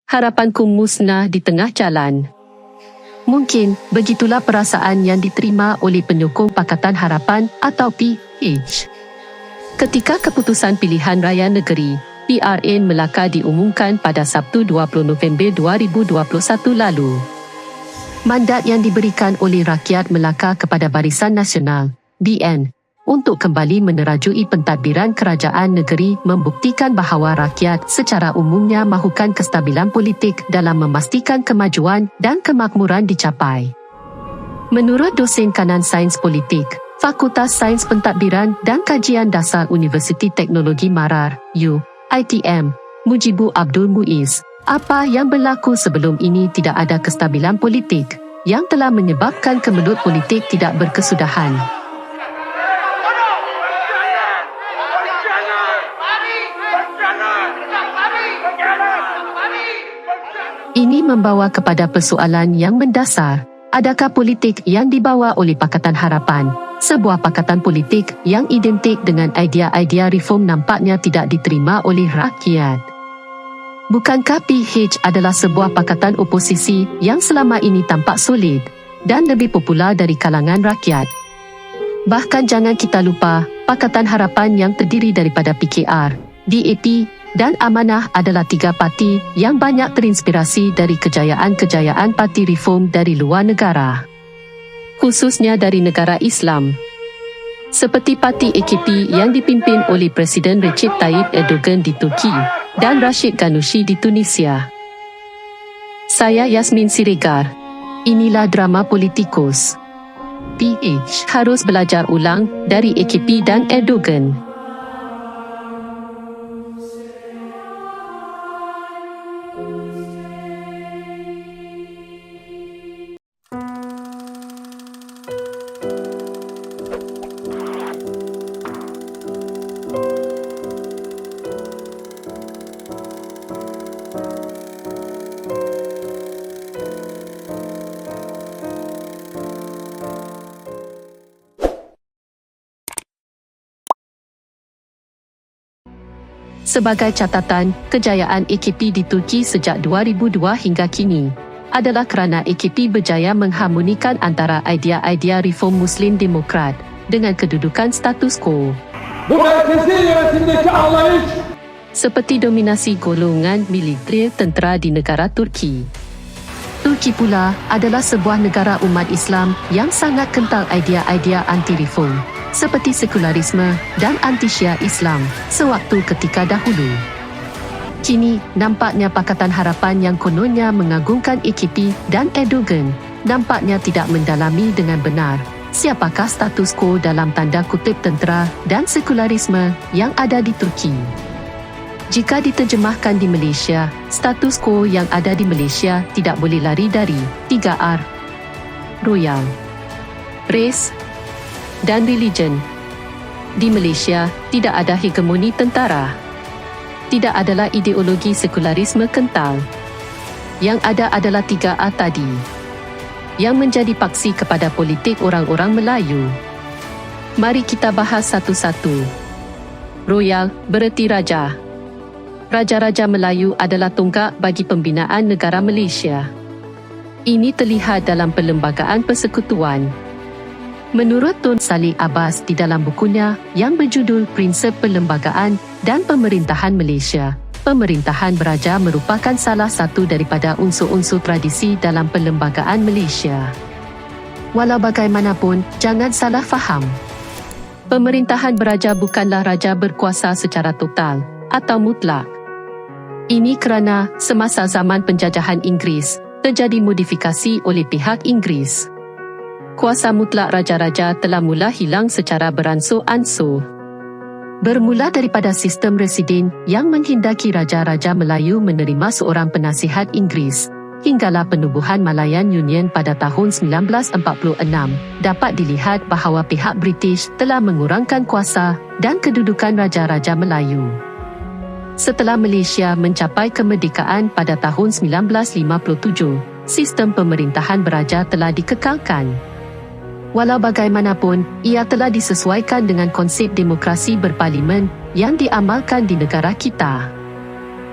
harapanku musnah di tengah jalan. Mungkin begitulah perasaan yang diterima oleh penyokong Pakatan Harapan atau PH. Ketika keputusan pilihan raya negeri PRN Melaka diumumkan pada Sabtu 20 November 2021 lalu. Mandat yang diberikan oleh rakyat Melaka kepada Barisan Nasional BN untuk kembali menerajui pentadbiran kerajaan negeri membuktikan bahawa rakyat secara umumnya mahukan kestabilan politik dalam memastikan kemajuan dan kemakmuran dicapai. Menurut dosen kanan Sains Politik, Fakultas Sains Pentadbiran dan Kajian Dasar Universiti Teknologi Marar, UITM, Mujibu Abdul Muiz, apa yang berlaku sebelum ini tidak ada kestabilan politik yang telah menyebabkan kemelut politik tidak berkesudahan. Ini membawa kepada persoalan yang mendasar. Adakah politik yang dibawa oleh Pakatan Harapan, sebuah pakatan politik yang identik dengan idea-idea reform nampaknya tidak diterima oleh rakyat? Bukankah PH adalah sebuah pakatan oposisi yang selama ini tampak solid dan lebih popular dari kalangan rakyat? Bahkan jangan kita lupa, Pakatan Harapan yang terdiri daripada PKR, DAP dan Amanah adalah tiga parti yang banyak terinspirasi dari kejayaan-kejayaan parti reform dari luar negara, khususnya dari negara Islam. Seperti parti AKP yang dipimpin oleh Presiden Recep Tayyip Erdogan di Turki dan Rashid Ghannouchi di Tunisia. Saya Yasmin Siregar. Inilah drama politikus. PH harus belajar ulang dari AKP dan Erdogan. Sebagai catatan, kejayaan AKP di Turki sejak 2002 hingga kini adalah kerana AKP berjaya mengharmonikan antara idea-idea reform Muslim Demokrat dengan kedudukan status quo. Seperti dominasi golongan militer tentera di negara Turki. Turki pula adalah sebuah negara umat Islam yang sangat kental idea-idea anti-reform, seperti sekularisme dan anti-Syiah Islam sewaktu ketika dahulu. Kini, nampaknya Pakatan Harapan yang kononnya mengagungkan AKP dan Erdogan nampaknya tidak mendalami dengan benar siapakah status quo dalam tanda kutip tentera dan sekularisme yang ada di Turki. Jika diterjemahkan di Malaysia, status quo yang ada di Malaysia tidak boleh lari dari 3R. Royal, Race dan Religion. Di Malaysia, tidak ada hegemoni tentara. Tidak adalah ideologi sekularisme kental. Yang ada adalah 3A tadi, yang menjadi paksi kepada politik orang-orang Melayu. Mari kita bahas satu-satu. Royal bererti raja. Raja-raja Melayu adalah tonggak bagi pembinaan negara Malaysia. Ini terlihat dalam Perlembagaan Persekutuan. Menurut Tun Salleh Abbas di dalam bukunya yang berjudul Prinsip Perlembagaan dan Pemerintahan Malaysia, pemerintahan beraja merupakan salah satu daripada unsur-unsur tradisi dalam perlembagaan Malaysia. Walau bagaimanapun, jangan salah faham. Pemerintahan beraja bukanlah raja berkuasa secara total atau mutlak. Ini kerana semasa zaman penjajahan Inggeris, terjadi modifikasi oleh pihak Inggeris. Kuasa mutlak raja-raja telah mula hilang secara beransur-ansur. Bermula daripada sistem residen yang menghendaki raja-raja Melayu menerima seorang penasihat Inggeris, hinggalah penubuhan Malayan Union pada tahun 1946, dapat dilihat bahawa pihak British telah mengurangkan kuasa dan kedudukan raja-raja Melayu. Setelah Malaysia mencapai kemerdekaan pada tahun 1957, sistem pemerintahan beraja telah dikekalkan. Walau bagaimanapun, ia telah disesuaikan dengan konsep demokrasi berparlimen yang diamalkan di negara kita.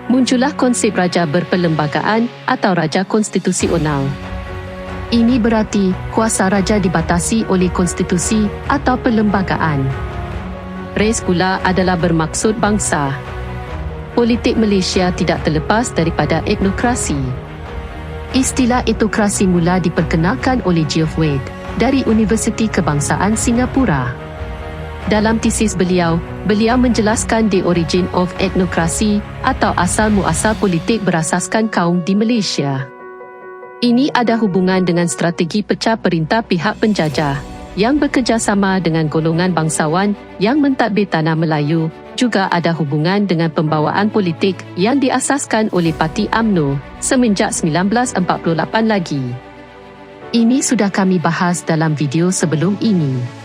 Muncullah konsep raja berperlembagaan atau raja konstitusional. Ini berarti kuasa raja dibatasi oleh konstitusi atau perlembagaan. Res pula adalah bermaksud bangsa. Politik Malaysia tidak terlepas daripada etnokrasi. Istilah etnokrasi mula diperkenalkan oleh Geoff Wade dari Universiti Kebangsaan Singapura. Dalam tesis beliau menjelaskan the origin of etnokrasi atau asal muasal politik berasaskan kaum di Malaysia. Ini ada hubungan dengan strategi pecah perintah pihak penjajah yang bekerjasama dengan golongan bangsawan yang mentadbir tanah Melayu, juga ada hubungan dengan pembawaan politik yang diasaskan oleh Parti UMNO semenjak 1948 lagi. Ini sudah kami bahas dalam video sebelum ini.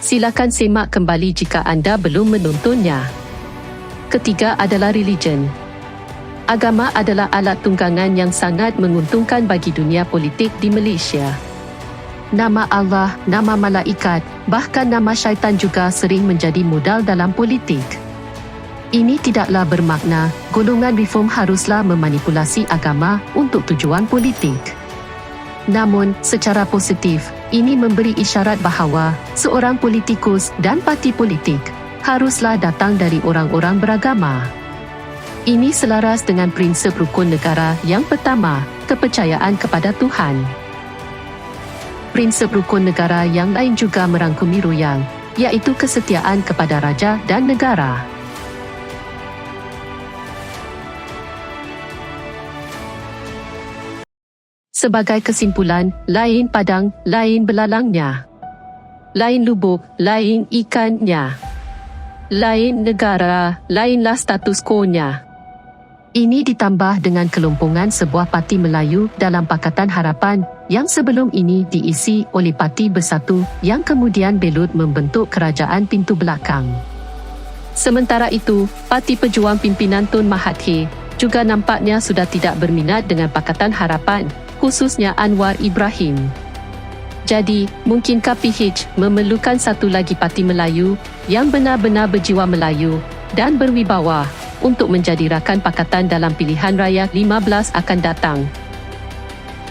Silakan semak kembali jika anda belum menontonnya. Ketiga adalah religion. Agama adalah alat tunggangan yang sangat menguntungkan bagi dunia politik di Malaysia. Nama Allah, nama malaikat, bahkan nama syaitan juga sering menjadi modal dalam politik. Ini tidaklah bermakna golongan reform haruslah memanipulasi agama untuk tujuan politik. Namun, secara positif, ini memberi isyarat bahawa seorang politikus dan parti politik haruslah datang dari orang-orang beragama. Ini selaras dengan prinsip rukun negara yang pertama, kepercayaan kepada Tuhan. Prinsip rukun negara yang lain juga merangkumi royal, iaitu kesetiaan kepada raja dan negara. Sebagai kesimpulan, lain padang, lain belalangnya. Lain lubuk, lain ikannya. Lain negara, lainlah status quo-nya. Ini ditambah dengan kelompongan sebuah parti Melayu dalam Pakatan Harapan yang sebelum ini diisi oleh Parti Bersatu yang kemudian belut membentuk kerajaan pintu belakang. Sementara itu, Parti Pejuang pimpinan Tun Mahathir juga nampaknya sudah tidak berminat dengan Pakatan Harapan, khususnya Anwar Ibrahim. Jadi, mungkinkah PH memerlukan satu lagi parti Melayu yang benar-benar berjiwa Melayu dan berwibawa untuk menjadi rakan pakatan dalam pilihan raya 15 akan datang?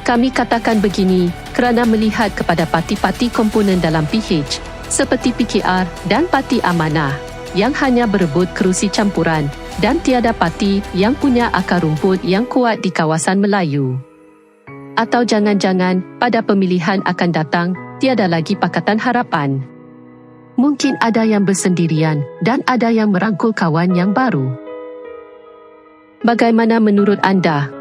Kami katakan begini kerana melihat kepada parti-parti komponen dalam PH seperti PKR dan Parti Amanah yang hanya berebut kerusi campuran dan tiada parti yang punya akar rumput yang kuat di kawasan Melayu. Atau jangan-jangan pada pemilihan akan datang tiada lagi Pakatan Harapan. Mungkin ada yang bersendirian dan ada yang merangkul kawan yang baru. Bagaimana menurut anda?